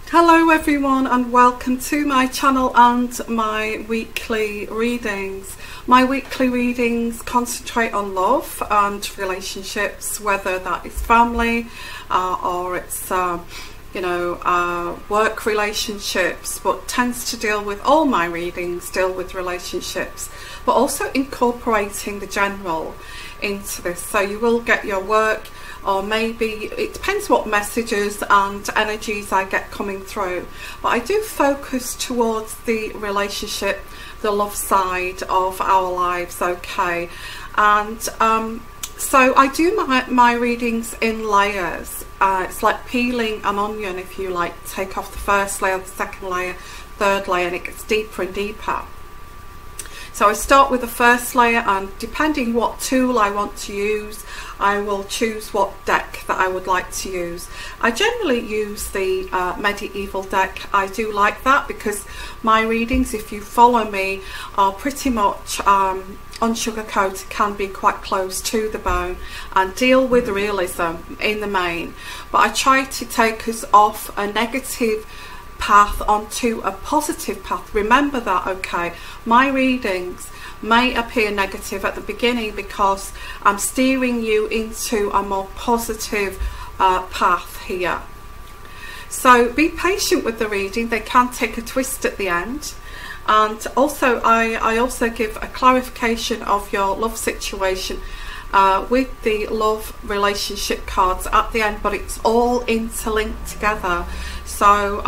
Hello everyone, and welcome to my channel and my weekly readings. My weekly readings concentrate on love and relationships, whether that is family or it's work relationships, but tends to deal with, all my readings deal with relationships, but also incorporating the general into this. So you will get your work, or maybe it depends what messages and energies I get coming through, but I do focus towards the relationship, the love side of our lives. Okay, and so I do my readings in layers. It's like peeling an onion. If you like, take off the first layer, the second layer, third layer, and it gets deeper and deeper. So I start with the first layer, and depending what tool I want to use, I will choose what deck that I would like to use. I generally use the medieval deck. I do like that because my readings, if you follow me, are pretty much unsugarcoated, can be quite close to the bone and deal with realism in the main. But I try to take us off a negative path onto a positive path. Remember that, okay? My readings may appear negative at the beginning because I'm steering you into a more positive path here. So be patient with the reading. They can take a twist at the end. And also I also give a clarification of your love situation with the love relationship cards at the end, but it's all interlinked together. So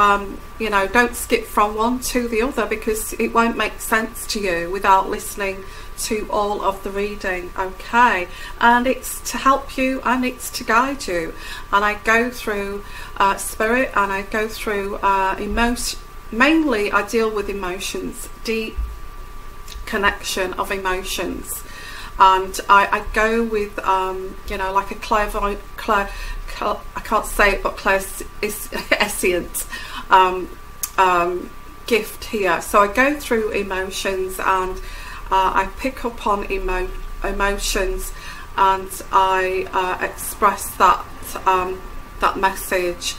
don't skip from one to the other, because it won't make sense to you without listening to all of the reading. Okay, and it's to help you and it's to guide you. And I go through spirit, and I go through emotion. Mainly I deal with emotions, deep connection of emotions, and I go with like a clairvoyant, I can't say it, but clairsentient gift here. So I go through emotions, and I pick up on emotions, and I express that message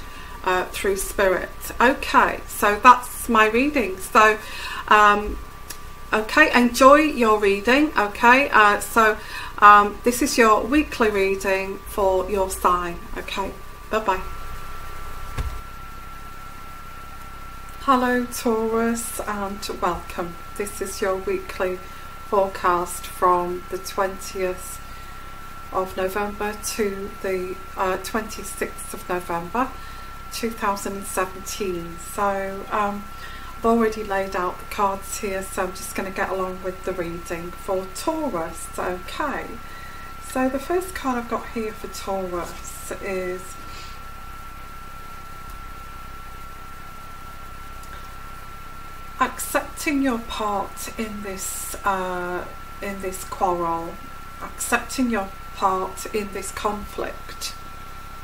through spirit. Okay, so that's my reading. So okay, enjoy your reading. Okay, so this is your weekly reading for your sign. Okay, bye-bye. Hello Taurus, and welcome. This is your weekly forecast from the 20th of November to the 26th of November 2017. So I've already laid out the cards here, so I'm just going to get along with the reading for Taurus. Okay, so the first card I've got here for Taurus is accepting your part in this quarrel, accepting your part in this conflict.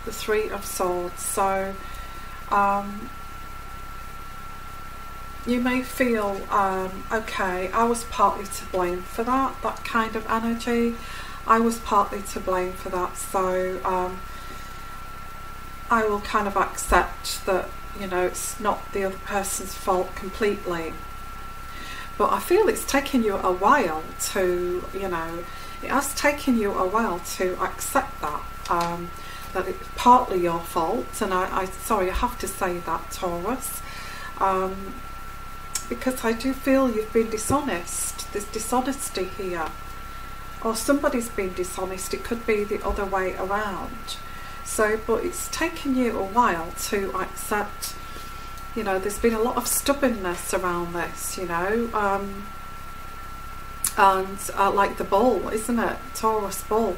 The Three of Swords. So you may feel okay, I was partly to blame for that kind of energy. I was partly to blame for that, so I will kind of accept that, it's not the other person's fault completely. But I feel it's taken you a while to, it has taken you a while to accept that, that it's partly your fault. And sorry, I have to say that, Taurus, because I do feel you've been dishonest. There's dishonesty here, or somebody's been dishonest. It could be the other way around. So, but it's taken you a while to accept, there's been a lot of stubbornness around this, and like the bull, isn't it? Taurus bull.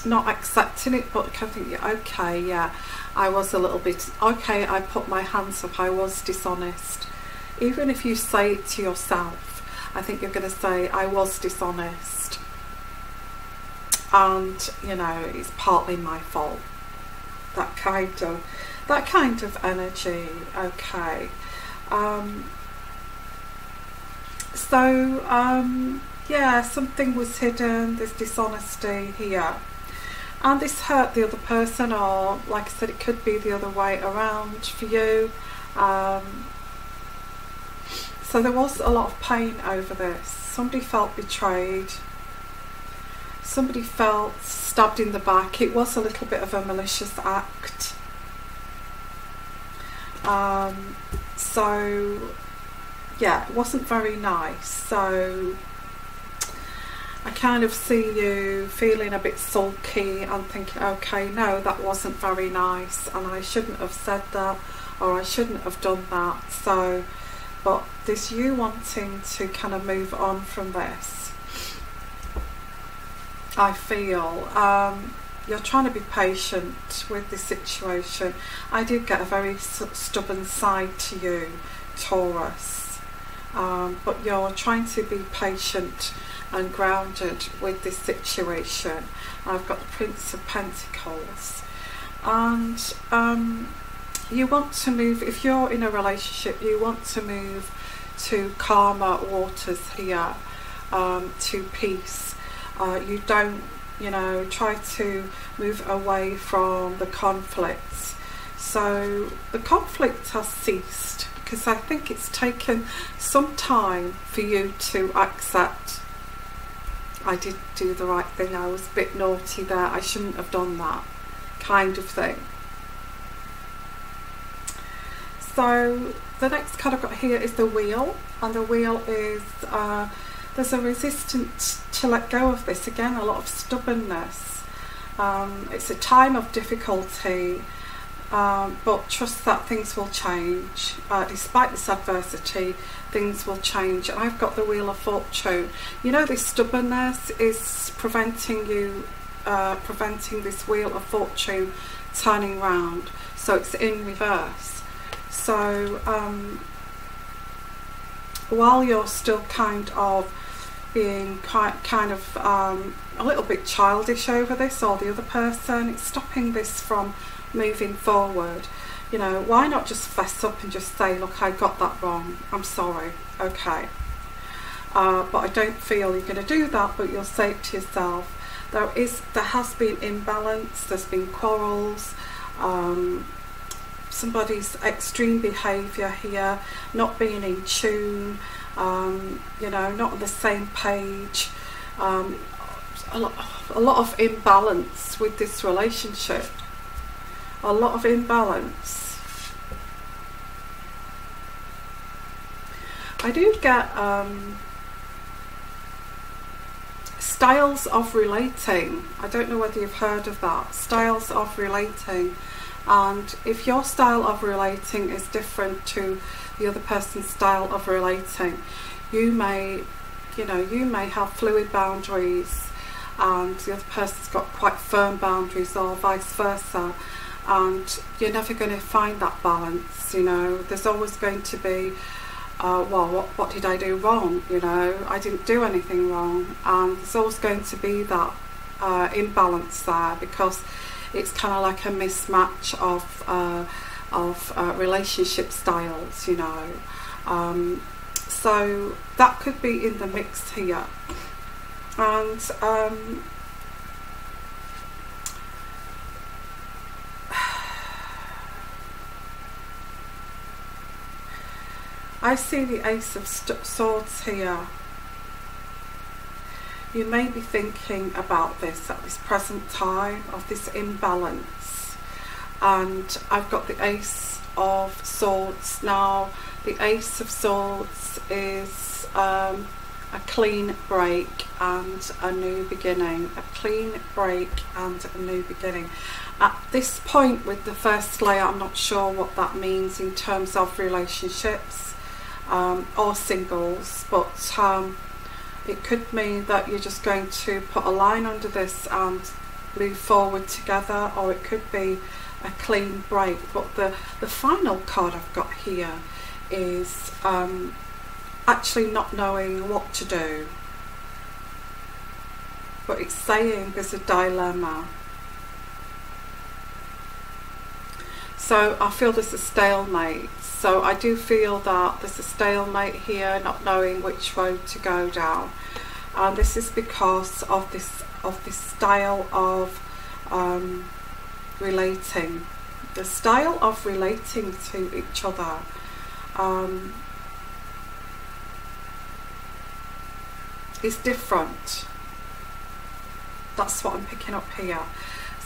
Not accepting it, but I think, okay, yeah, I was a little bit, okay, I put my hands up, I was dishonest. Even if you say it to yourself, I think you're going to say, I was dishonest, and it's partly my fault. That kind of energy. Okay, yeah, something was hidden. There's dishonesty here. and this hurt the other person, or like I said, it could be the other way around for you. So there was a lot of pain over this. Somebody felt betrayed. Somebody felt stabbed in the back. It was a little bit of a malicious act. So yeah, it wasn't very nice. So I kind of see you feeling a bit sulky and thinking, okay, no, that wasn't very nice, and I shouldn't have said that, or I shouldn't have done that. So, but there's you wanting to kind of move on from this. I feel you're trying to be patient with this situation. I did get a very stubborn side to you, Taurus, but you're trying to be patient and grounded with this situation. I've got the Prince of Pentacles, and you want to move. If you're in a relationship, you want to move to calmer waters here, to peace. You don't, you know, try to move away from the conflicts. So the conflict has ceased, because I think it's taken some time for you to accept, I did do the right thing, I was a bit naughty there, I shouldn't have done that, kind of thing. So the next card I've got here is the Wheel, and the Wheel is there's a resistance to let go of this. Again, a lot of stubbornness. It's a time of difficulty, but trust that things will change. Despite this adversity, things will change. And I've got the Wheel of Fortune. You know, this stubbornness is preventing you, preventing this Wheel of Fortune turning round. So it's in reverse. So while you're still kind of being kind of a little bit childish over this, or the other person, it's stopping this from moving forward. You know, why not just fess up and just say, look, I got that wrong, I'm sorry, okay. But I don't feel you're going to do that, but you'll say it to yourself. There has been imbalance, there's been quarrels, somebody's extreme behaviour here, not being in tune, you know, not on the same page, a lot of imbalance with this relationship, a lot of imbalance. I do get styles of relating. I don't know whether you've heard of that, styles of relating. And if your style of relating is different to the other person's style of relating, you may, you know, you may have fluid boundaries and the other person's got quite firm boundaries, or vice versa, and you're never going to find that balance. You know, there's always going to be, well, what did I do wrong? You know, I didn't do anything wrong, and there's always going to be that imbalance there, because it's kind of like a mismatch of relationship styles, you know. So that could be in the mix here. And I see the Ace of Swords here. You may be thinking about this at this present time, of this imbalance. And I've got the Ace of Swords. Now, the Ace of Swords is a clean break and a new beginning. A clean break and a new beginning. At this point with the first layer, I'm not sure what that means in terms of relationships or singles, but it could mean that you're just going to put a line under this and move forward together, or it could be a clean break. But the final card I've got here is actually not knowing what to do. But it's saying there's a dilemma. So I feel there's a stalemate. So I do feel that there's a stalemate here, not knowing which road to go down. And this is because of this style of relating. The style of relating to each other is different. That's what I'm picking up here.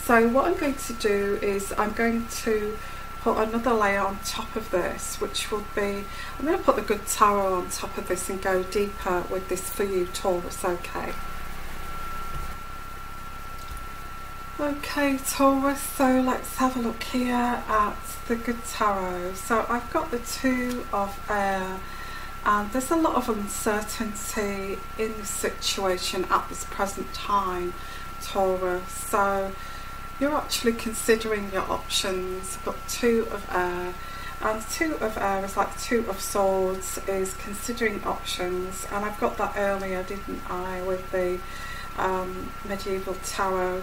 So what I'm going to do is I'm going to put another layer on top of this, which will be, I'm going to put the Good Tarot on top of this and go deeper with this for you, Taurus, okay? Okay, Taurus, so let's have a look here at the Good Tarot. So I've got the Two of Air, and there's a lot of uncertainty in the situation at this present time, Taurus. So you're actually considering your options. But Two of Air, and Two of Air is like Two of Swords, is considering options. And I've got that earlier, didn't I, with the medieval tarot.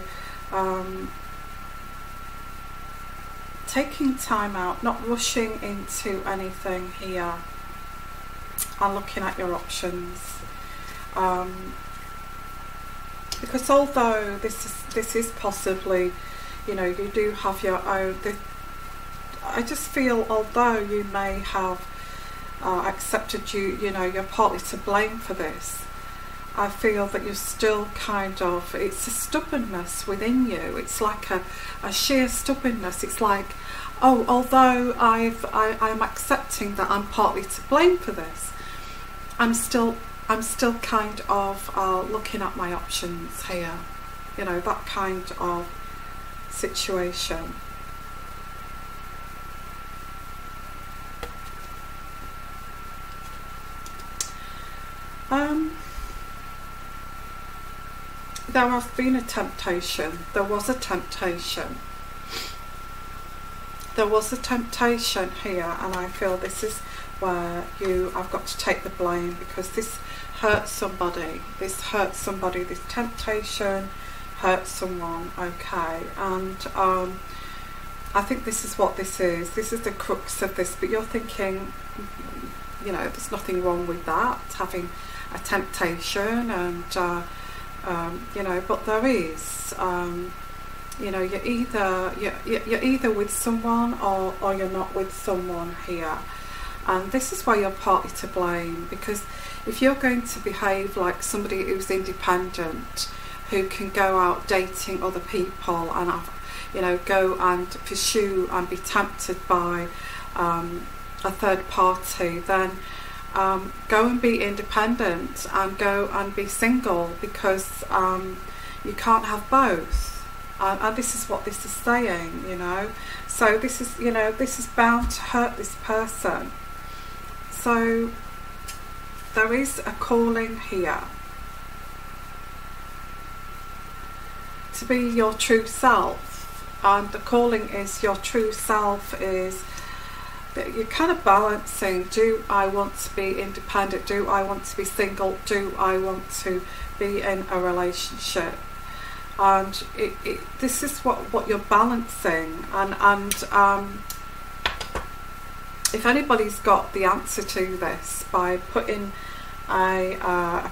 Taking time out, not rushing into anything here, and looking at your options. Because although this is possibly, you know, you do have your own, I just feel although you may have accepted you know, you're partly to blame for this, I feel that you're still kind of, it's a stubbornness within you. It's like a sheer stubbornness. It's like, oh, although I'm accepting that I'm partly to blame for this, I'm still kind of looking at my options here. You know, that kind of situation. There has been a temptation. There was a temptation. There was a temptation here, and I feel this is where I've got to take the blame, because this hurt somebody. This hurt somebody. This temptation hurt someone. Okay, and I think this is what this is. This is the crux of this. But you're thinking, you know, there's nothing wrong with that, having a temptation, and you know, but there is. You know, you're either with someone or you're not with someone here, and this is why you're partly to blame. Because if you're going to behave like somebody who's independent, who can go out dating other people and you know, go and pursue and be tempted by a third party, then go and be independent and go and be single, because you can't have both. And this is what this is saying, you know. So this is, you know, this is bound to hurt this person. So there is a calling here to be your true self, and the calling is your true self is that you're kind of balancing, do I want to be independent, do I want to be single, do I want to be in a relationship? And this is what you're balancing, and if anybody's got the answer to this, by putting a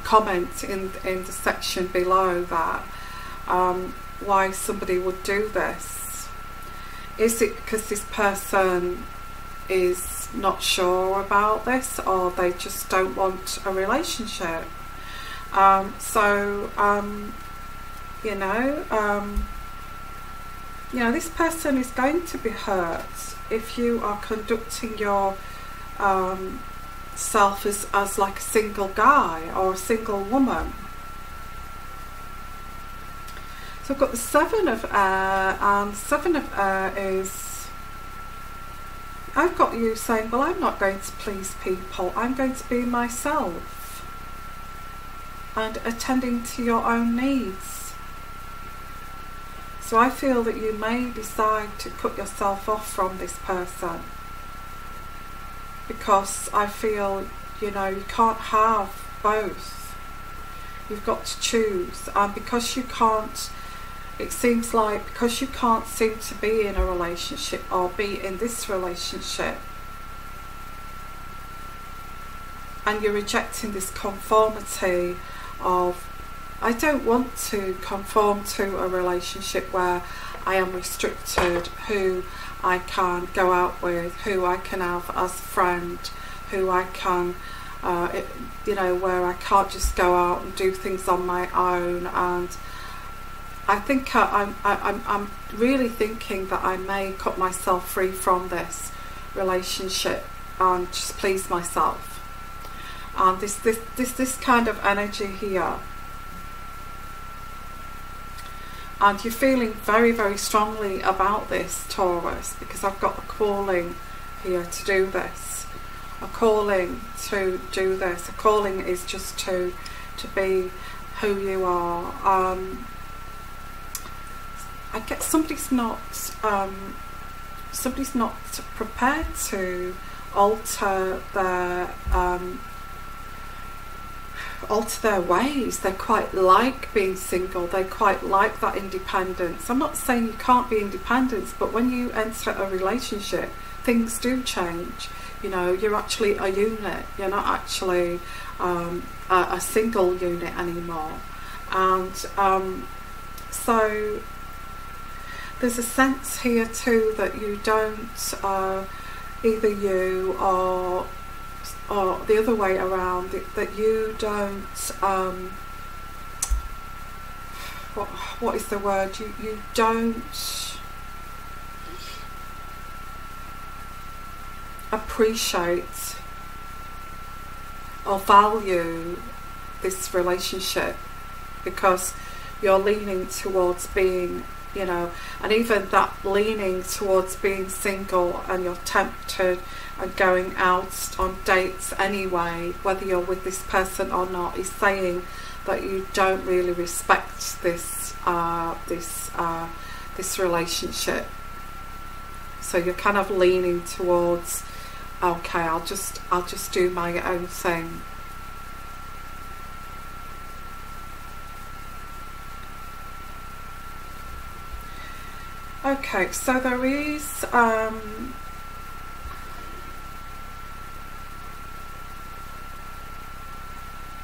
comment in the section below that why somebody would do this. Is it because this person is not sure about this, or they just don't want a relationship? You know, this person is going to be hurt if you are conducting your self as like a single guy or a single woman. So I've got the Seven of Air, and Seven of Air is, I've got you saying, well, I'm not going to please people, I'm going to be myself, and attending to your own needs. So I feel that you may decide to cut yourself off from this person, because I feel, you know, you can't have both. You've got to choose, and because you can't, it seems like because you can't seem to be in a relationship or be in this relationship, and you're rejecting this conformity of I don't want to conform to a relationship where I am restricted who I can go out with, who I can have as a friend, who I can, you know, where I can't just go out and do things on my own. And I think I'm really thinking that I may cut myself free from this relationship and just please myself. And this kind of energy here. And you're feeling very, very strongly about this, Taurus, because I've got a calling here to do this. A calling to do this. A calling is just to be who you are. I guess somebody's not prepared to alter their ways. They quite like being single. They quite like that independence. I'm not saying you can't be independent, but when you enter a relationship, things do change. You know, you're actually a unit. You're not actually a single unit anymore. And so there's a sense here too that you don't, either you or the other way around, that you don't, what is the word, you don't appreciate or value this relationship because you're leaning towards being, you know, and even that leaning towards being single, and you're tempted and going out on dates anyway, whether you're with this person or not, is saying that you don't really respect this this relationship. So you're kind of leaning towards, okay, I'll just do my own thing. Okay, so there is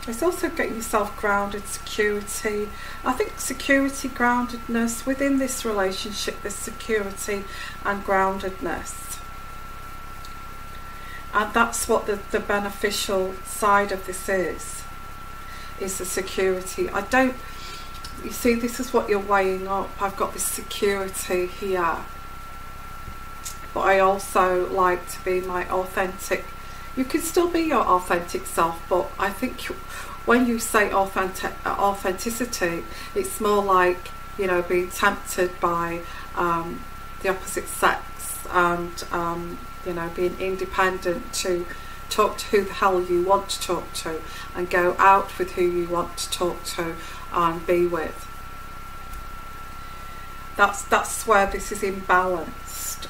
it's also getting yourself grounded, security. I think security, groundedness within this relationship, there's security and groundedness. And that's what the beneficial side of this is the security. You see, this is what you're weighing up. I've got this security here, but I also like to be my authentic. You can still be your authentic self, but I think when you say authenticity, it's more like, you know, being tempted by the opposite sex, and you know, being independent to talk to who the hell you want to talk to, and go out with who you want to talk to and be with. That's where this is imbalanced.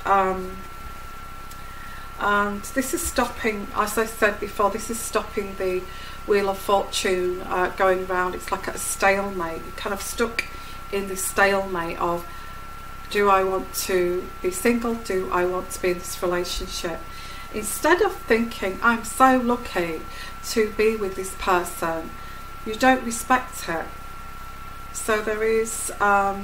And this is stopping, as I said before, this is stopping the Wheel of Fortune going round. It's like a stalemate. You're kind of stuck in this stalemate of, do I want to be single? Do I want to be in this relationship? Instead of thinking, I'm so lucky to be with this person, you don't respect it. So there is a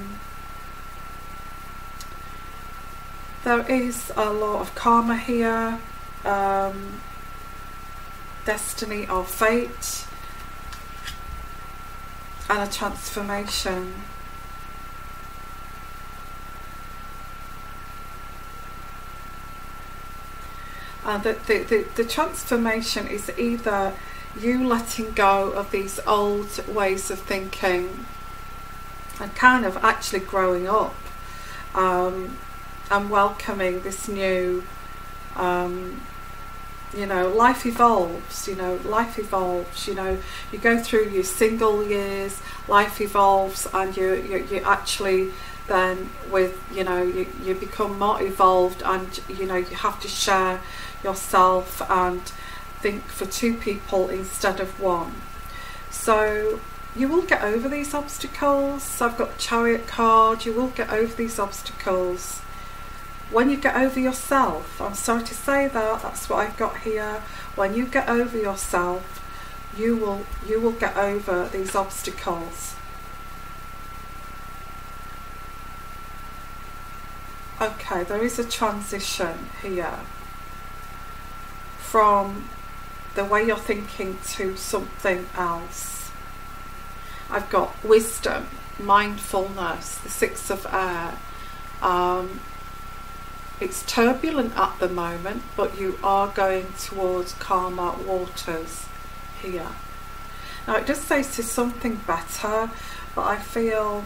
lot of karma here, destiny or fate, and a transformation. And the transformation is either you letting go of these old ways of thinking and kind of actually growing up, and welcoming this new, you know, life evolves, you know, you know, you go through your single years, life evolves, and you actually then with, you know, you become more evolved, and, you know, you have to share yourself and think for two people instead of one. So you will get over these obstacles. So I've got the Chariot card. You will get over these obstacles when you get over yourself. I'm sorry to say that, that's what I've got here. When you get over yourself, you will get over these obstacles. Okay, there is a transition here from the way you're thinking to something else. I've got wisdom, mindfulness, the Six of Air. It's turbulent at the moment, but you are going towards calmer waters here. Now it does say to something better, but I feel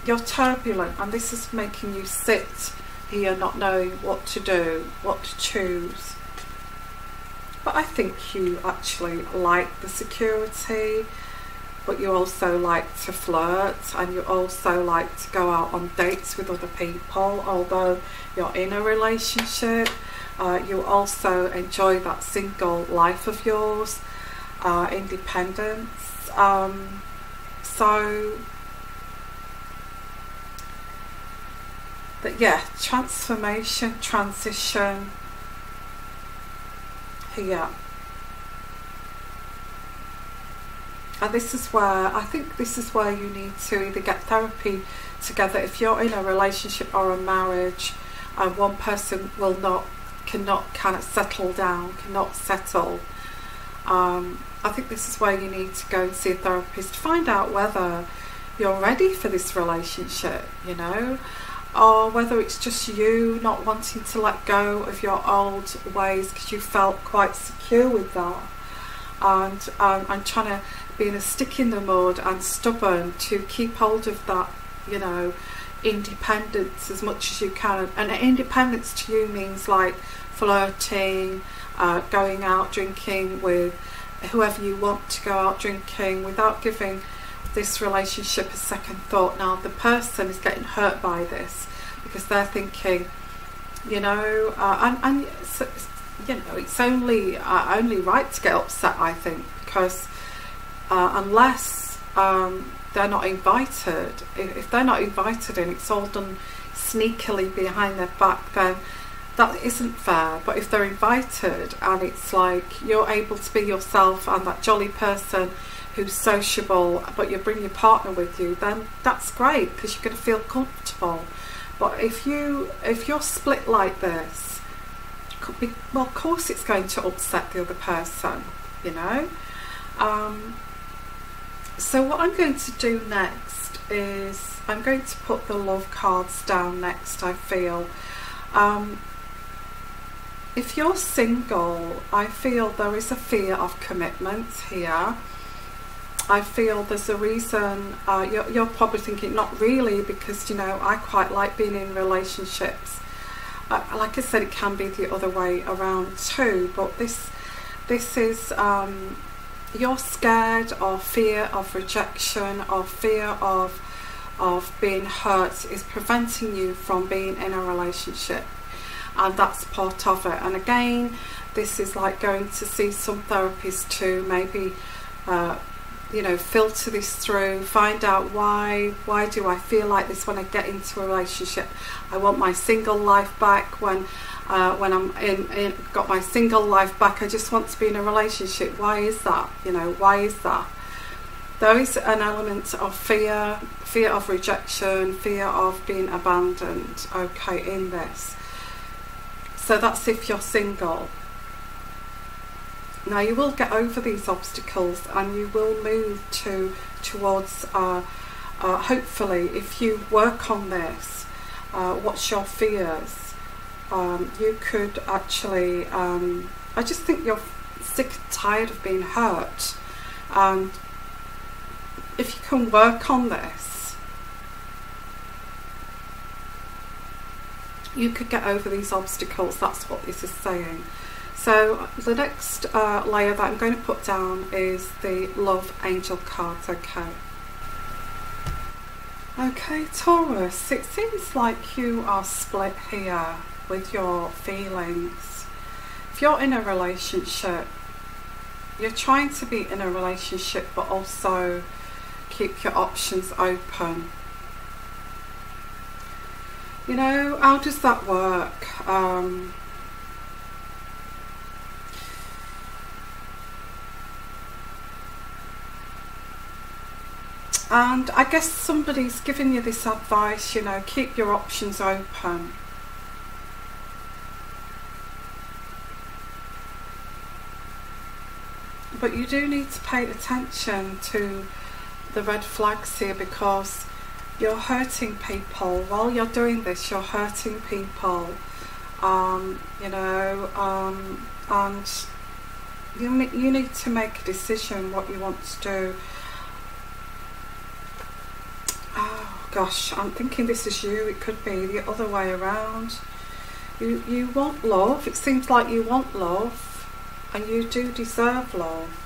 you're turbulent, and this is making you sit here not knowing what to do, what to choose. But I think you actually like the security, but you also like to flirt, and you also like to go out on dates with other people. Although you're in a relationship, you also enjoy that single life of yours, independence. So that, yeah, transformation, transition here. And this is where, I think this is where you need to either get therapy together if you're in a relationship or a marriage and one person cannot kind of settle down, cannot settle. I think this is where you need to go and see a therapist to find out whether you're ready for this relationship, you know, or whether it's just you not wanting to let go of your old ways because you felt quite secure with that, and trying to be in a stick in the mud and stubborn to keep hold of that, you know, independence as much as you can. And independence to you means like flirting, going out drinking with whoever you want to go out drinking without giving this relationship a second thought. Now the person is getting hurt by this because they're thinking, you know, and so, you know, it's only right to get upset, I think, because unless they're not invited, if they're not invited and it's all done sneakily behind their back, then that isn't fair. But if they're invited and it's like you're able to be yourself and that jolly person who's sociable, but you bring your partner with you, then that's great because you're going to feel comfortable. But if you're split like this, well, of course it's going to upset the other person, you know. So what I'm going to do next is I'm going to put the love cards down next, I feel. If you're single, I feel there is a fear of commitment here. I feel there's a reason, you're probably thinking not really, because, you know, I quite like being in relationships. Like I said, it can be the other way around too, but this is, you're scared or fear of rejection or fear of being hurt is preventing you from being in a relationship, and that's part of it. And again, this is like going to see some therapist to maybe you know, filter this through, find out why do I feel like this when I get into a relationship. I want my single life back. When I'm got my single life back, I just want to be in a relationship. Why is that? You know, why is that? There is an element of fear of rejection, fear of being abandoned, okay, in this. So that's if you're single. Now you will get over these obstacles and you will move towards hopefully, if you work on this, what's your fears, you could actually, I just think you're sick and tired of being hurt, and if you can work on this, you could get over these obstacles. That's what this is saying. So the next layer that I'm going to put down is the love angel cards. Okay, Taurus, it seems like you are split here with your feelings. If you're in a relationship, you're trying to be in a relationship but also keep your options open. You know, how does that work? And I guess somebody's giving you this advice, you know, keep your options open. But you do need to pay attention to the red flags here, because you're hurting people. While you're doing this, you're hurting people, you know, and you need to make a decision what you want to do. Oh gosh, I'm thinking this is you. It could be the other way around. You want love. It seems like you want love, and you do deserve love.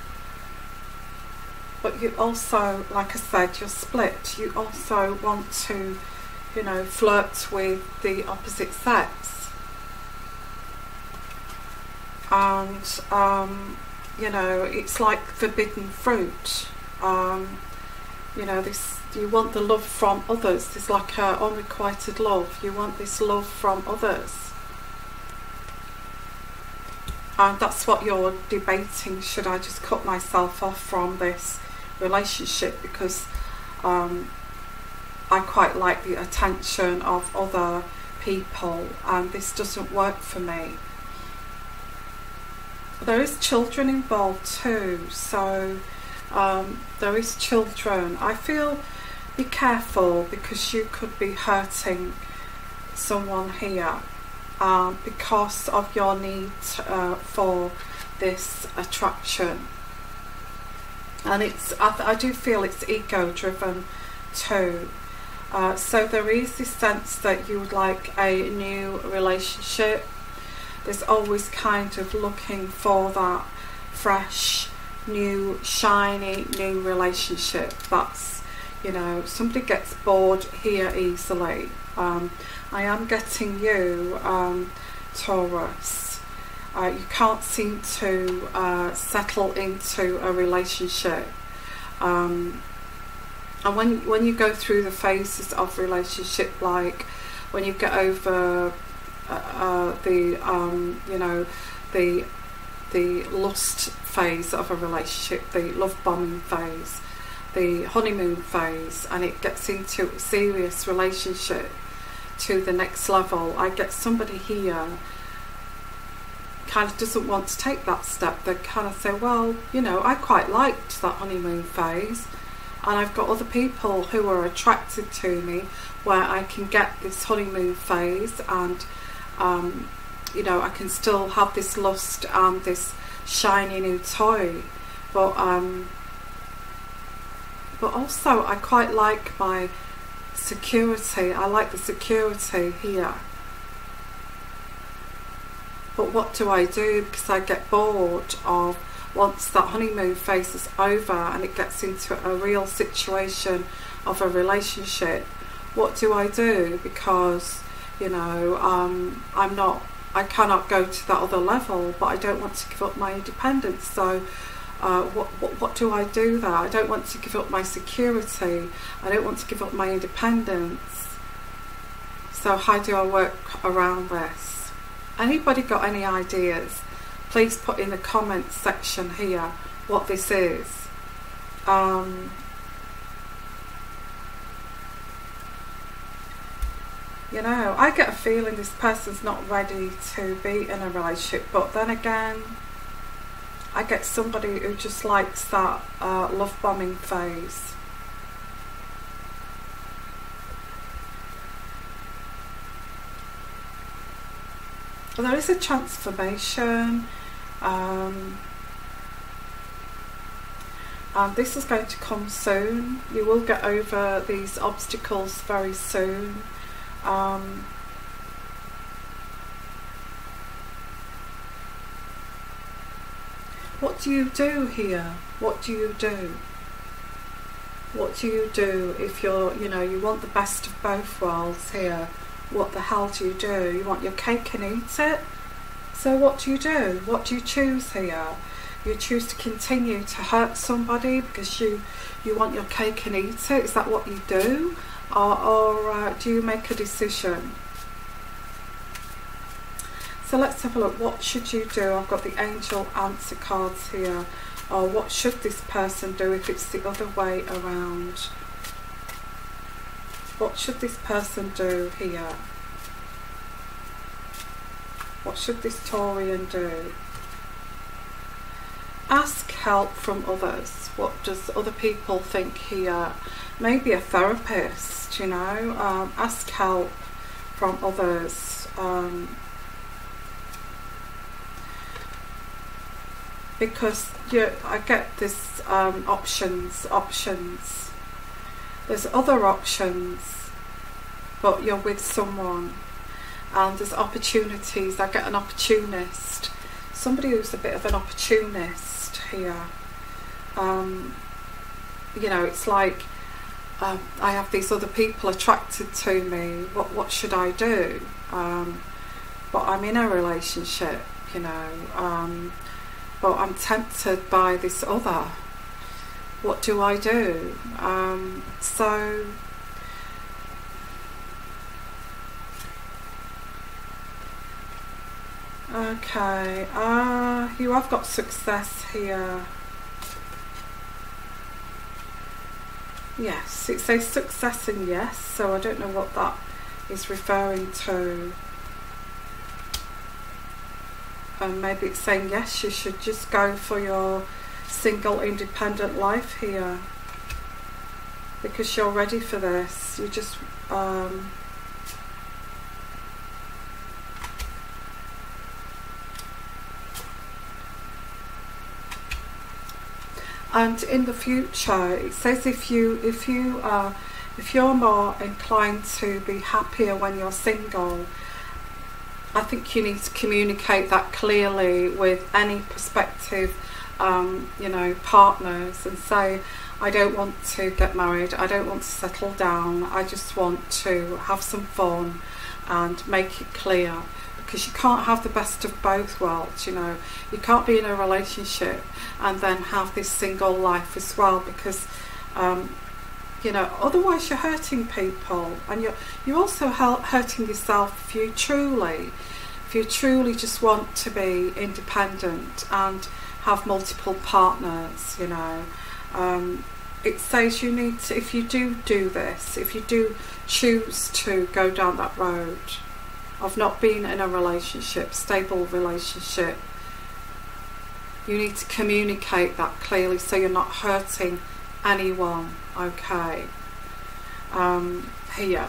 But you also, like I said, you're split. You also want to, you know, flirt with the opposite sex. And, you know, it's like forbidden fruit. You know, you want the love from others. It's like unrequited love. You want this love from others. And that's what you're debating. Should I just cut myself off from this relationship, because I quite like the attention of other people and this doesn't work for me. There is children involved too, so there is children. I feel be careful, because you could be hurting someone here because of your need for this attraction. And I do feel it's ego driven too. So there is this sense that you would like a new relationship. There's always kind of looking for that fresh, new, shiny, new relationship. That's, you know, somebody gets bored here easily. I am getting you, Taurus. You can't seem to settle into a relationship, and when you go through the phases of relationship, like when you get over you know, the lust phase of a relationship, the love bombing phase, the honeymoon phase, and it gets into a serious relationship to the next level, I get somebody here kind of doesn't want to take that step. They kind of say, well, you know, I quite liked that honeymoon phase, and I've got other people who are attracted to me where I can get this honeymoon phase, and you know, I can still have this lust and this shiny new toy, but also I quite like my security. I like the security here. But what do I do? Because I get bored of, once that honeymoon phase is over and it gets into a real situation of a relationship, what do I do? Because, you know, I cannot go to that other level, but I don't want to give up my independence. So what do I do there? I don't want to give up my security. I don't want to give up my independence. So how do I work around this? Anybody got any ideas? Please put in the comments section here what this is. You know, I get a feeling this person's not ready to be in a relationship, but then again, I get somebody who just likes that love bombing phase. Well, there is a transformation, and this is going to come soon. You will get over these obstacles very soon. What do you do here? What do you do? What do you do if you're, you know, you want the best of both worlds here? What the hell do you do? You want your cake and eat it? So what do you do? What do you choose here? You choose to continue to hurt somebody because you want your cake and eat it? Is that what you do? Or do you make a decision? So let's have a look. What should you do? I've got the angel answer cards here. Or what should this person do if it's the other way around? What should this person do here? What should this Taurian do? Ask help from others. What does other people think here? Maybe a therapist, you know. Ask help from others. Because I get this options. There's other options, but you're with someone, and there's opportunities. I get an opportunist, somebody who's a bit of an opportunist here. You know, it's like I have these other people attracted to me. What should I do? But I'm in a relationship, you know. But I'm tempted by this other. What do I do? So okay, you have got success here. Yes, it says success and yes, so I don't know what that is referring to. Maybe it's saying yes, you should just go for your single independent life here, because you're ready for this. You just and in the future, it says if you're more inclined to be happier when you're single, I think you need to communicate that clearly with any prospective you know, partners, and say, I don't want to get married, I don't want to settle down, I just want to have some fun, and make it clear, because you can't have the best of both worlds, you know. You can't be in a relationship and then have this single life as well, because you know, otherwise you're hurting people, and you're also hurting yourself if you truly just want to be independent and have multiple partners, you know. It says you need to, if you do this, if you do choose to go down that road of not being in a relationship, stable relationship, you need to communicate that clearly so you're not hurting anyone, okay, here,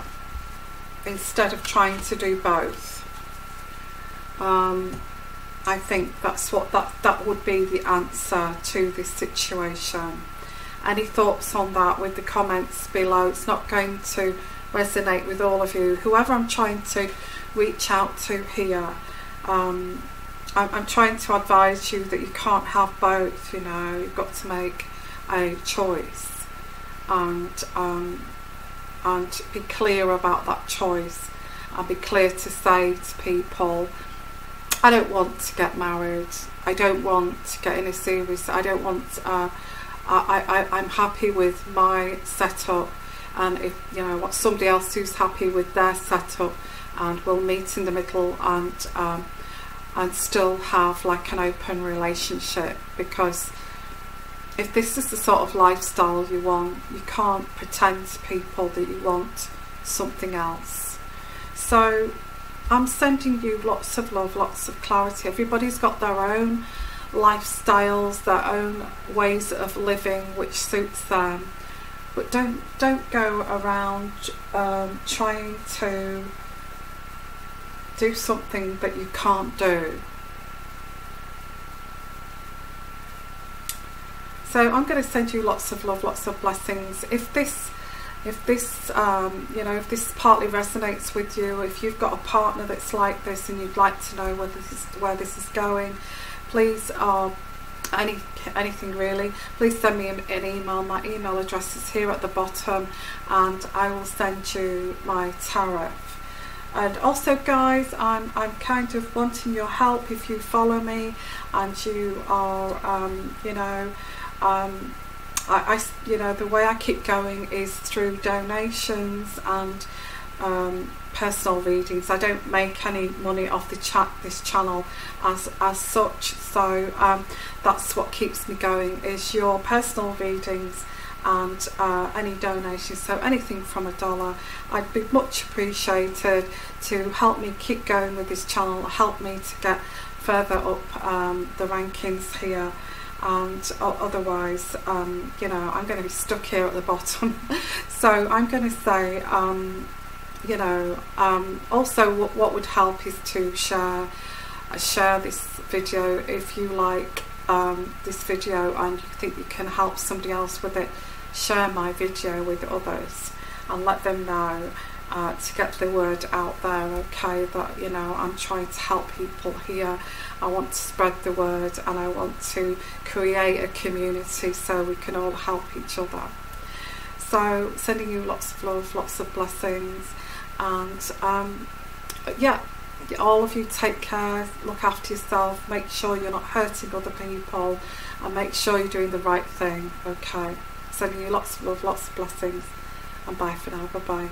instead of trying to do both. I think that's what that would be the answer to this situation. Any thoughts on that with the comments below? It's not going to resonate with all of you. Whoever I'm trying to reach out to here, I'm trying to advise you that you can't have both, you know. You've got to make a choice, and be clear about that choice, and be clear to say to people, I don't want to get married, I don't want to get in a series, I don't want I'm happy with my setup, and if you know what, somebody else who's happy with their setup, and we'll meet in the middle, and still have like an open relationship. Because if this is the sort of lifestyle you want, you can't pretend to people that you want something else. So I'm sending you lots of love, lots of clarity. Everybody's got their own lifestyles, their own ways of living which suits them, but don't go around trying to do something that you can't do. So I'm going to send you lots of love, lots of blessings. If this you know, if this partly resonates with you, if you've got a partner that's like this and you'd like to know where this is going, please, anything really, please send me an email. My email address is here at the bottom, and I will send you my tarot. And also, guys, I'm kind of wanting your help. If you follow me and you are you know, you know, the way I keep going is through donations and personal readings. I don't make any money off this channel as such. So that's what keeps me going, is your personal readings and any donations, so anything from $1, I'd be much appreciated to help me keep going with this channel, help me to get further up the rankings here. And otherwise, you know, I'm going to be stuck here at the bottom. So I'm going to say, you know, also what would help is to share this video. If you like this video and you think you can help somebody else with it, share my video with others and let them know, to get the word out there, okay, that, you know, I'm trying to help people here. I want to spread the word, and I want to create a community so we can all help each other. So sending you lots of love, lots of blessings, and yeah, all of you take care, look after yourself, make sure you're not hurting other people, and make sure you're doing the right thing, okay. Sending you lots of love, lots of blessings, and bye for now. Bye bye.